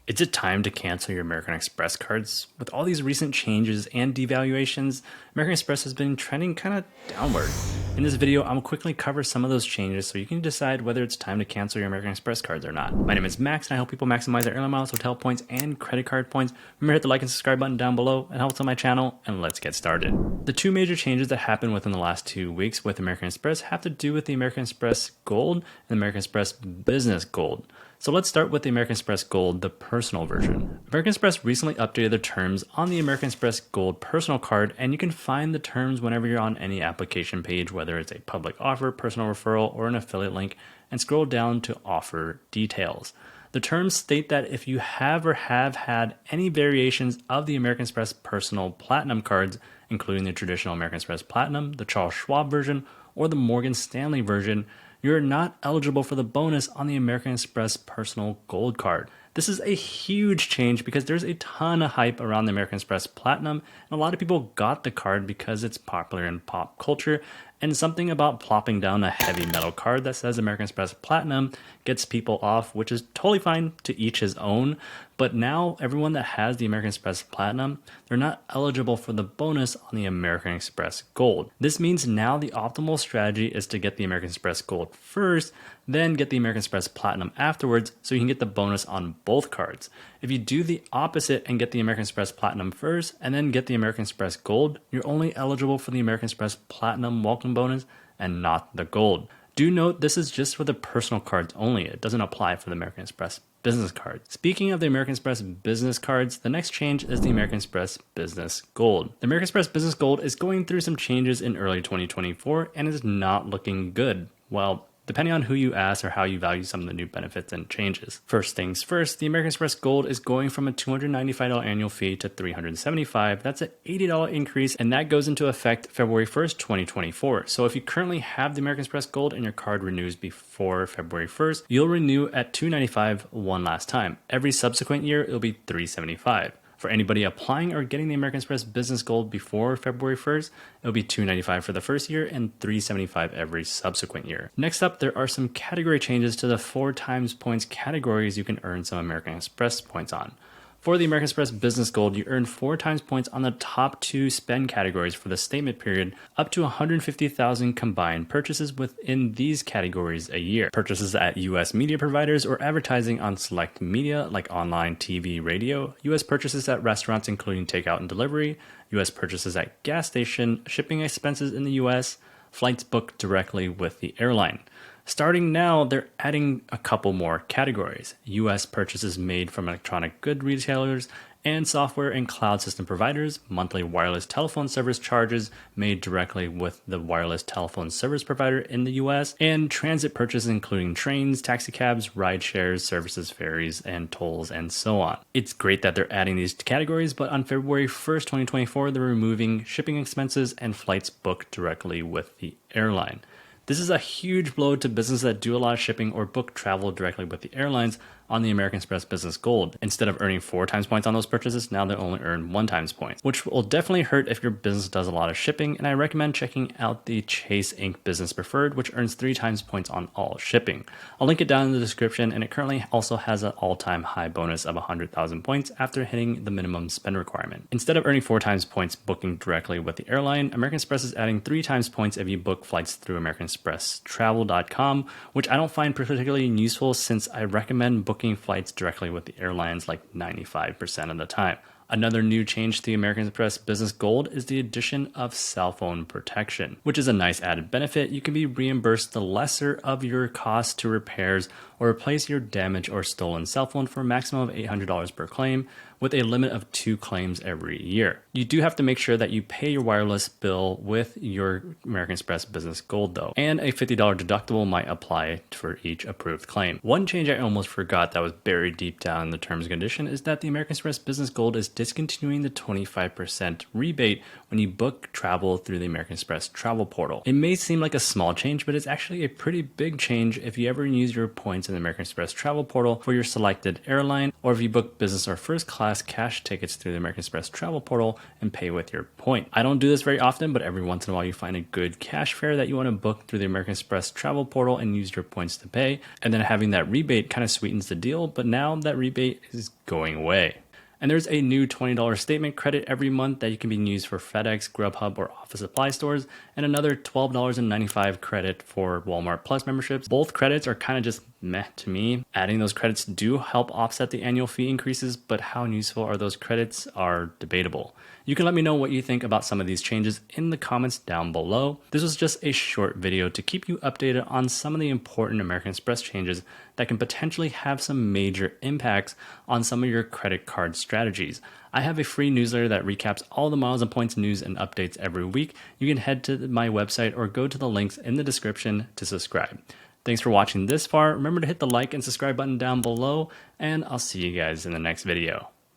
Is it time to cancel your American Express cards? With all these recent changes and devaluations, American Express has been trending kind of downward. In this video, I'm quickly cover some of those changes so you can decide whether it's time to cancel your American Express cards or not. My name is Max and I help people maximize their airline miles, hotel points, and credit card points. Remember to hit the like and subscribe button down below. It helps on my channel, and let's get started. The two major changes that happened within the last 2 weeks with American Express have to do with the American Express Gold and the American Express Business Gold. So let's start with the American Express Gold, the personal version. American Express recently updated the terms on the American Express Gold personal card, and you can find the terms whenever you're on any application page, whether it's a public offer, personal referral, or an affiliate link, and scroll down to offer details. The terms state that if you have or have had any variations of the American Express Personal Platinum cards, including the traditional American Express Platinum, the Charles Schwab version, or the Morgan Stanley version, you're not eligible for the bonus on the American Express Personal Gold card. This is a huge change because there's a ton of hype around the American Express Platinum, and a lot of people got the card because it's popular in pop culture, and something about plopping down a heavy metal card that says American Express Platinum gets people off, which is totally fine, to each his own. But now everyone that has the American Express Platinum, they're not eligible for the bonus on the American Express Gold. This means now the optimal strategy is to get the American Express Gold first, then get the American Express Platinum afterwards so you can get the bonus on both cards. If you do the opposite and get the American Express Platinum first and then get the American Express Gold, you're only eligible for the American Express Platinum welcome bonus and not the Gold. Do note this is just for the personal cards only. It doesn't apply for the American Express business cards. Speaking of the American Express business cards, the next change is the American Express Business Gold. The American Express Business Gold is going through some changes in early 2024 and is not looking good. Well, depending on who you ask or how you value some of the new benefits and changes. First things first, the American Express Gold is going from a $295 annual fee to $375. That's an $80 increase, and that goes into effect February 1st, 2024. So if you currently have the American Express Gold and your card renews before February 1st, you'll renew at $295 one last time. Every subsequent year, it'll be $375. For anybody applying or getting the American Express Business Gold before February 1st, it'll be $295 for the first year and $375 every subsequent year. Next up, there are some category changes to the 4 times points categories you can earn some American Express points on. For the American Express Business Gold, you earn 4 times points on the top 2 spend categories for the statement period, up to 150,000 combined purchases within these categories a year. Purchases at U.S. media providers or advertising on select media like online, TV, radio, U.S. purchases at restaurants including takeout and delivery, U.S. purchases at gas station, shipping expenses in the U.S., flights booked directly with the airline. Starting now, they're adding a couple more categories. U.S. purchases made from electronic good retailers and software and cloud system providers, monthly wireless telephone service charges made directly with the wireless telephone service provider in the U.S., and transit purchases including trains, taxicabs, ride shares, services, ferries, and tolls, and so on. It's great that they're adding these categories, but on February 1st, 2024, they're removing shipping expenses and flights booked directly with the airline. This is a huge blow to businesses that do a lot of shipping or book travel directly with the airlines on the American Express Business Gold. Instead of earning 4 times points on those purchases, now they only earn 1 times points, which will definitely hurt if your business does a lot of shipping, and I recommend checking out the Chase Inc. Business Preferred, which earns 3 times points on all shipping. I'll link it down in the description, and it currently also has an all-time high bonus of 100,000 points after hitting the minimum spend requirement. Instead of earning 4 times points booking directly with the airline, American Express is adding 3 times points if you book flights through AmericanExpressTravel.com, which I don't find particularly useful since I recommend booking flights directly with the airlines like 95% of the time. Another new change to the American Express Business Gold is the addition of cell phone protection, which is a nice added benefit. You can be reimbursed the lesser of your cost to repairs or replace your damaged or stolen cell phone for a maximum of $800 per claim, with a limit of 2 claims every year. You do have to make sure that you pay your wireless bill with your American Express Business Gold though, and a $50 deductible might apply for each approved claim. One change I almost forgot that was buried deep down in the terms and condition is that the American Express Business Gold is discontinuing the 25% rebate when you book travel through the American Express travel portal. It may seem like a small change, but it's actually a pretty big change if you ever use your points in the American Express travel portal for your selected airline, or if you book business or first class cash tickets through the American Express travel portal and pay with your point. I don't do this very often, but every once in a while you find a good cash fare that you want to book through the American Express travel portal and use your points to pay. And then having that rebate kind of sweetens the deal, but now that rebate is going away. And there's a new $20 statement credit every month that you can be used for FedEx, Grubhub, or office supply stores, and another $12.95 credit for Walmart Plus memberships. Both credits are kind of just meh to me. Adding those credits do help offset the annual fee increases, but how useful are those credits are debatable. You can let me know what you think about some of these changes in the comments down below. This was just a short video to keep you updated on some of the important American Express changes that can potentially have some major impacts on some of your credit card strategies. I have a free newsletter that recaps all the Miles and Points news and updates every week. You can head to my website or go to the links in the description to subscribe. Thanks for watching this far. Remember to hit the like and subscribe button down below, and I'll see you guys in the next video.